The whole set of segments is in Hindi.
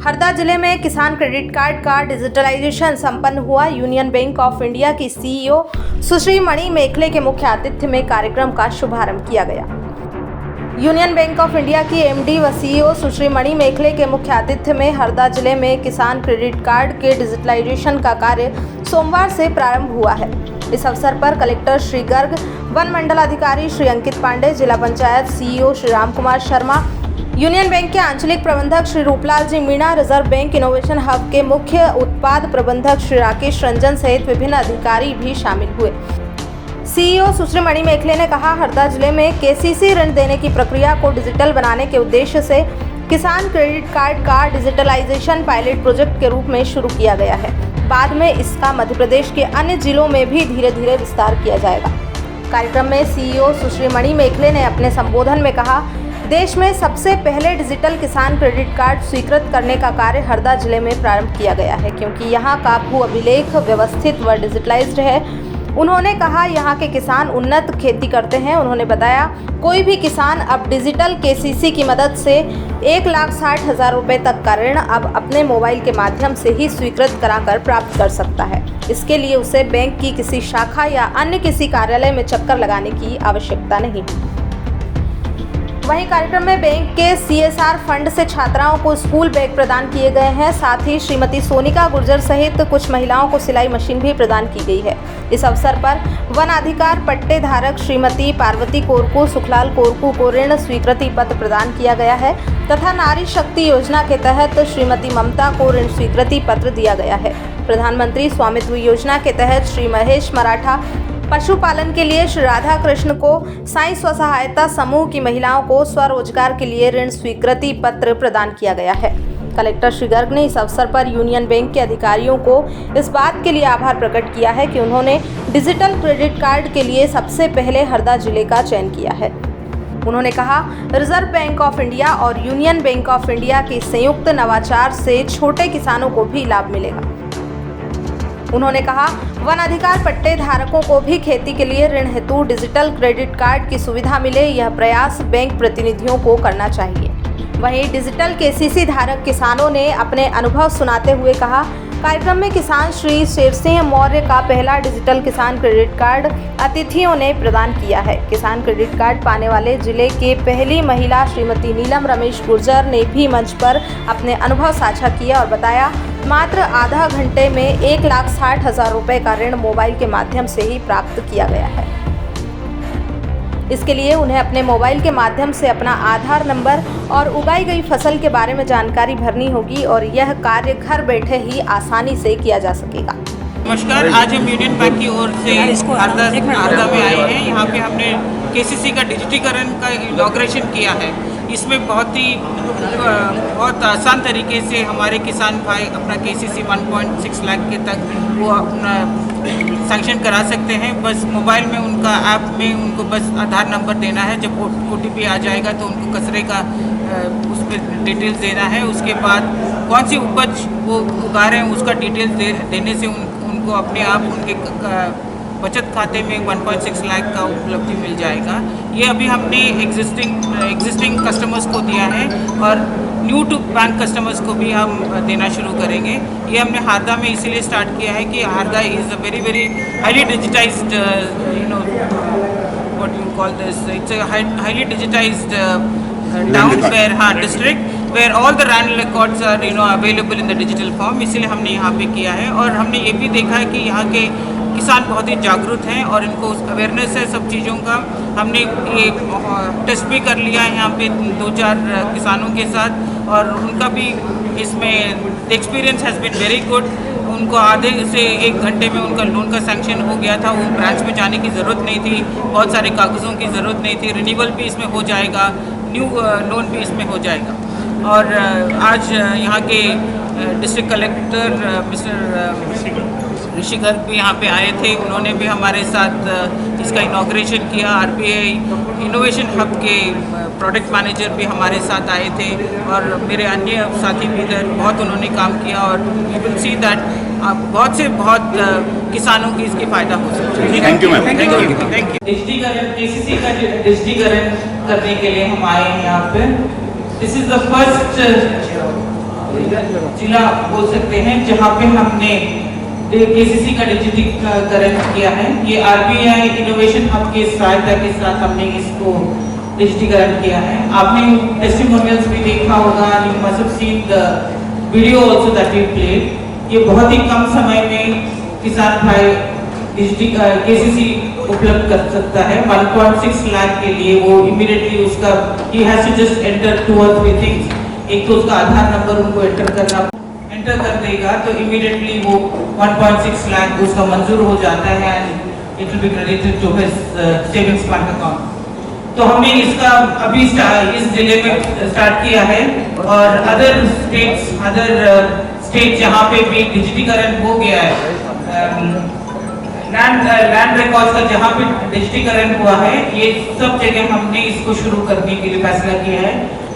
हरदा जिले में किसान क्रेडिट कार्ड का डिजिटलाइजेशन संपन्न हुआ। यूनियन बैंक ऑफ इंडिया की सीईओ सुश्री मणि मेखले के मुख्य आतिथ्य में कार्यक्रम का शुभारंभ किया गया। यूनियन बैंक ऑफ इंडिया की एमडी व सीईओ सुश्री मणि मेखले के मुख्य आतिथ्य में हरदा जिले में किसान क्रेडिट कार्ड के डिजिटलाइजेशन का कार्य सोमवार से प्रारंभ हुआ है। इस अवसर पर कलेक्टर श्री गर्ग, वन मंडल अधिकारी श्री अंकित पांडे, जिला panchayat CEO Shri Ram Kumar Sharma, Union Bank के आंचलिक प्रबंधक Shri Ruplal ji Meena, Reserve Bank innovation hub के मुख्य उत्पाद प्रबंधक श्री राकेश रंजन सहित विभिन्न अधिकारी भी शामिल हुए। सीईओ सुश्री मणि मेखले ने कहा, हरदा जिले में केसीसी ऋण देने की प्रक्रिया को डिजिटल बनाने के उद्देश्य से किसान क्रेडिट कार्ड का डिजिटलाइजेशन पायलट प्रोजेक्ट के रूप में शुरू किया गया है। बाद में इसका मध्य प्रदेश के अन्य जिलों में भी धीरे धीरे विस्तार किया जाएगा। कार्यक्रम में सीईओ सुश्री मणि मेखले ने अपने संबोधन में कहा, देश में सबसे पहले डिजिटल किसान क्रेडिट कार्ड स्वीकृत करने का कार्य हरदा जिले में प्रारंभ किया गया है, क्योंकि यहाँ का भू अभिलेख व्यवस्थित व डिजिटलाइज्ड है। उन्होंने कहा, यहाँ के किसान उन्नत खेती करते हैं। उन्होंने बताया, कोई भी किसान अब डिजिटल केसीसी की मदद से 1,60,000 रुपये तक का ऋण अब अपने मोबाइल के माध्यम से ही स्वीकृत कराकर प्राप्त कर सकता है। इसके लिए उसे बैंक की किसी शाखा या अन्य किसी कार्यालय में चक्कर लगाने की आवश्यकता नहीं। वहीं कार्यक्रम में बैंक के सीएसआर फंड से छात्राओं को स्कूल बैग प्रदान किए गए हैं। साथ ही श्रीमती सोनिका गुर्जर सहित कुछ महिलाओं को सिलाई मशीन भी प्रदान की गई है। इस अवसर पर वन अधिकार पट्टे धारक श्रीमती पार्वती कोरकू, सुखलाल कोरकू को ऋण स्वीकृति पत्र प्रदान किया गया है तथा नारी शक्ति योजना के तहत श्रीमती ममता को ऋण स्वीकृति पत्र दिया गया है। प्रधानमंत्री स्वामित्व योजना के तहत श्री महेश मराठा, पशुपालन के लिए श्री राधा कृष्ण को, साई स्वसहायता समूह की महिलाओं को स्वरोजगार के लिए ऋण स्वीकृति पत्र प्रदान किया गया है। कलेक्टर श्री गर्ग ने इस अवसर पर यूनियन बैंक के अधिकारियों को इस बात के लिए आभार प्रकट किया है कि उन्होंने डिजिटल क्रेडिट कार्ड के लिए सबसे पहले हरदा जिले का चयन किया है। उन्होंने कहा, रिजर्व बैंक ऑफ इंडिया और यूनियन बैंक ऑफ इंडिया के संयुक्त नवाचार से छोटे किसानों को भी लाभ मिलेगा। उन्होंने कहा, वन अधिकार पट्टे धारकों को भी खेती के लिए ऋण हेतु डिजिटल क्रेडिट कार्ड की सुविधा मिले, यह प्रयास बैंक प्रतिनिधियों को करना चाहिए। वहीं डिजिटल केसीसी धारक किसानों ने अपने अनुभव सुनाते हुए कहा, कार्यक्रम में किसान श्री शेर सिंह मौर्य का पहला डिजिटल किसान क्रेडिट कार्ड अतिथियों ने प्रदान किया है। किसान क्रेडिट कार्ड पाने वाले जिले के पहली महिला श्रीमती नीलम रमेश गुर्जर ने भी मंच पर अपने अनुभव साझा किया और बताया, मात्र आधा घंटे में 1,60,000 रुपये का ऋण मोबाइल के माध्यम से ही प्राप्त किया गया है। इसके लिए उन्हें अपने मोबाइल के माध्यम से अपना आधार नंबर और उगाई गई फसल के बारे में जानकारी भरनी होगी और यह कार्य घर बैठे ही आसानी से किया जा सकेगा। नमस्कार, आज हम यूनियन बैंक की ओर से हरदा में आए हैं। यहाँ पे हमने केसीसी का डिजिटीकरण का इनॉग्रेशन किया है। इसमें बहुत आसान तरीके से हमारे किसान भाई अपना केसीसी 1.6 लाख के तक वो अपना सैंक्शन करा सकते हैं। बस मोबाइल में उनका ऐप में उनको बस आधार नंबर देना है। जब OTP आ जाएगा तो उनको कचरे का उस पर डिटेल्स देना है। उसके बाद कौन सी उपज वो उगा रहे हैं उसका डिटेल्स देने से उनको अपने आप उनके बचत खाते में 1.6 लाख का उपलब्धि मिल जाएगा। ये अभी हमने एग्जिस्टिंग कस्टमर्स को दिया है और न्यू टू बैंक कस्टमर्स को भी हम देना शुरू करेंगे। ये हमने हरदा में इसीलिए स्टार्ट किया है कि Harda is a very very highly digitized what you call this, it's a highly digitized town where district where all the land records are available in the digital form। इसीलिए हमने यहाँ पे किया है और हमने ये भी देखा है कि यहाँ के किसान बहुत ही जागरूक हैं और इनको अवेयरनेस है सब चीज़ों का। हमने ये टेस्ट भी कर लिया है यहाँ पे 2-4 किसानों के साथ और उनका भी इसमें experience has been very good. उनको आधे से 1 घंटे में उनका लोन का सैंक्शन हो गया था। वो ब्रांच में जाने की ज़रूरत नहीं थी, बहुत सारे कागज़ों की ज़रूरत नहीं थी। रिन्यूअल भी इसमें हो जाएगा, न्यू लोन भी इसमें हो जाएगा। और आज यहाँ के डिस्ट्रिक्ट कलेक्टर मिस्टर ऋषि गर्ग भी यहाँ पे आए थे। उन्होंने भी हमारे साथ इसका इनॉग्रेशन किया। RBI इनोवेशन हब के प्रोडक्ट मैनेजर भी हमारे साथ आए थे और मेरे अन्य साथी भी इधर बहुत उन्होंने काम किया और यू विल सी दैट बहुत से बहुत किसानों की इसकी फ़ायदा हो सकता है। Thank you ma'am. Thank you. डिजिटीकरण केसीसी का डिजिटीकरण करने के लिए हम आए हैं यहाँ पे। दिस इज़ द फर्स्ट जिला बोल सकते हैं जहाँ पे हमने केसीसी का डिजिटीकरण किया है। ये आरबीआई इनोवेशन हब के सहायता के साथ हमने इसको डिजिटीकरण किया है। आपने टेस्टिमोनियल्स भी देखा होगा, you must have seen the video also that we played. ये बहुत ही कम समय में किसान भाई केसीसी उपलब्ध कर सकता है। 1.6 लाख के लिए वो इमीडिएटली उसका ही has to just enter 2 or 3 things. एक तो उसका आधार नंबर उनको एंटर कर देगा तो इमीडिएटली वो 1.6 लाख उसका मंजूर हो जाता है and it will be credited to his savings bank account. तो हमने इसका अभी इस जिले में स्टार्ट किया है और अदर स्टेट जहाँ पे भी डिजिटीकरण हो गया है, लैंड रिकॉर्ड्स का जहाँ पे डिजिटीकरण हुआ है, ये सब जगह हमने इसको शुरू करने के लिए फैसला किया है।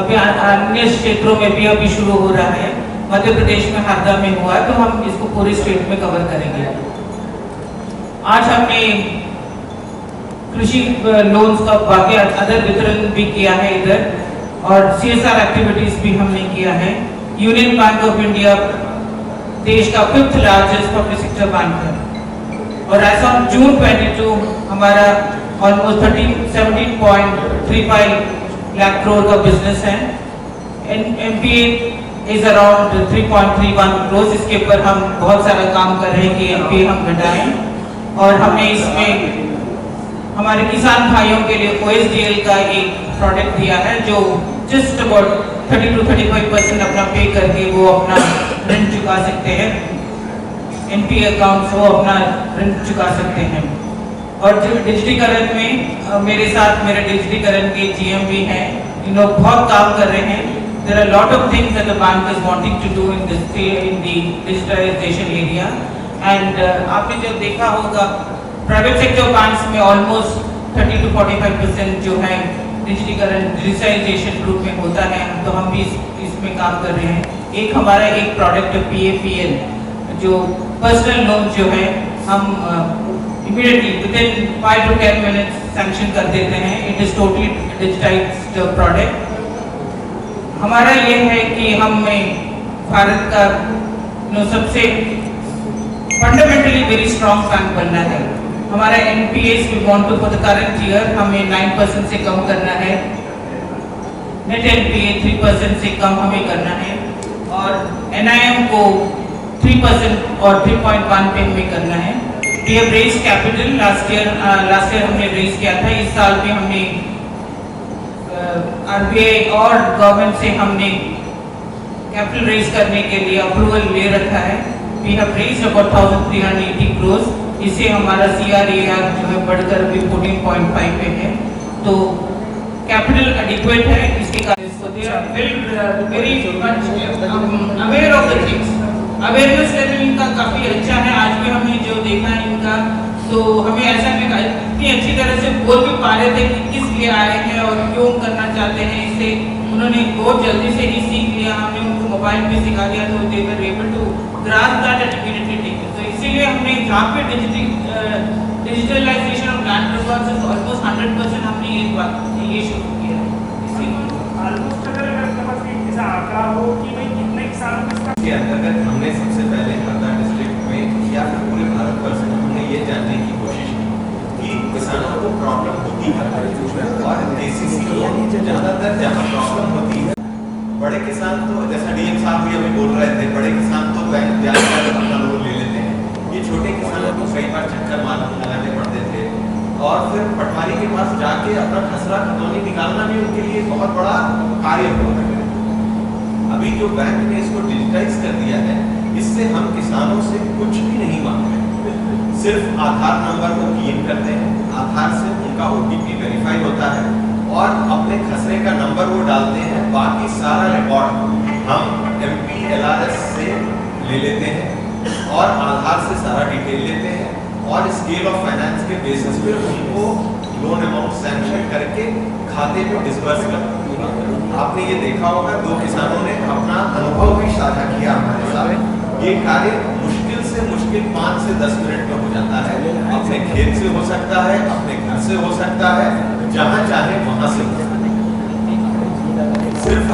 अभी अन्य क्षेत्रों में भी अभी शुरू हो रहा है। मध्य प्रदेश में हरदा में हुआ है, तो हम इसको पूरे स्टेट में कवर करेंगे। आज हमने कृषि लोन्स का बाकी अदर वितरण भी किया है इधर, और CSR एक्टिविटीज भी हमने किया है। यूनियन बैंक ऑफ इंडिया देश का 5th largest public sector bank है और एज ऑन जून 22 हमारा ऑलमोस्ट 17.35 लाख करोड़ का बिजनेस है। NPA is around 3.31 crore. इसके ऊपर हम बहुत सारा काम कर रहे हैं कि NPA हम घटाएं, और हमने इसमें हमारे किसान भाइयों के लिए OSDL का एक प्रोडक्ट दिया है जो जस्ट अबाउट 30 to 35% अपना पे करके वो अपना ऋण चुका सकते हैं। NPA अकाउंट से वो अपना ऋण चुका सकते हैं। और जो डिजिटीकरण में मेरे साथ मेरे डिजिटीकरण के GM भी हैं, इन लोग बहुत काम कर रहे हैं। There are a lot of things that the bank is wanting to do in the digitalization area, and आपने जो देखा होगा प्राइवेट सेक्टर बैंक्स में ऑलमोस्ट 30 to 45% जो है डिजिटाइजेशन ग्रुप में होता है, तो हम भी इसमें काम कर रहे हैं। एक हमारा एक प्रोडक्ट PAPL जो पर्सनल लोन जो है हम immediately within 5 to 10 minutes sanction कर देते हैं। It is totally digitised product. हमारा ये है कि हमें भारत का सबसे फंडामेंटली वेरी स्ट्रॉन्ग बैंक बनना है। हमारा NPAs we want to for the current year हमें 9% से कम करना है। नेट NPA 3% से कम हमें करना है, और NIM को 3% और 3.1 पे हमें करना है। We have raised capital last year हमने रेज किया था। इस साल भी हमने RBI और गवर्नमेंट से हमने कैपिटल रेज करने के लिए अप्रूवल ले रखा है। We have raised about 1380 crores। इससे हमारा CRAR जो है बढ़कर भी 14.5 पे है, तो कैपिटल एडिक्वेट है। इसके कारण very much aware of the things. Awareness level इनका काफ़ी अच्छा है। आज भी हमने जो देखा है इनका, तो हमें ऐसा भी इतनी अच्छी तरह से बोल भी पा रहे थे कि किस लिए आए हैं और क्यों करना चाहते हैं। इससे उन्होंने बहुत जल्दी से ही सीख लिया। हमने उनको मोबाइल पे सिखा दिया, तो they were able to grasp that and immediately take it. तो इसीलिए हमने जहाँ पे digitalisation of land records almost 100% हमने ये शुरू किया है। ऑलमोस्ट अगर ऐसा आंकड़ा हो कि भाई कितने किसानों के अंतर्गत हमने सबसे पहले हरदा डिस्ट्रिक्ट में या फिर पूरे भारतवर्ष में हमने ये जानने की कोशिश की कि किसानों को प्रॉब्लम होती है, और KCC ज़्यादातर जहाँ प्रॉब्लम होती है बड़े किसान, तो जैसा DM साहब भी अभी बोल रहे थे, बड़े किसान तो बैंक जाकर अपना लोन ले लेते हैं। ये छोटे किसानों को कई बार चक्कर लगाने पड़ते थे, और फिर पटवारी के पास जाके अपना खसरा खतौनी निकालना भी उनके लिए बहुत बड़ा कार्य हुआ है। अभी जो बैंक ने इसको डिजिटाइज कर दिया है, इससे हम किसानों से कुछ भी नहीं मांगते, सिर्फ आधार नंबर को कीन करते हैं। आधार से उनका OTP वेरीफाई होता है और अपने खसरे का नंबर वो डालते हैं। बाकी सारा रिकॉर्ड हम MP LRS से ले लेते हैं और आधार से सारा डिटेल लेते हैं, और स्केल ऑफ फाइनेंस के बेसिस पे उनको लोन अमाउंट सैंक्शन करके खाते में डिस्बर्स करते हैं। आपने ये देखा होगा, 2 किसानों ने अपना अनुभव भी साझा किया हमारे साथ। ये कार्य मुश्किल से मुश्किल 5 से 10 मिनट में हो जाता है। अपने खेत से हो सकता है, अपने घर से हो सकता है, जहाँ चाहे वहाँ से हो सकता है। सिर्फ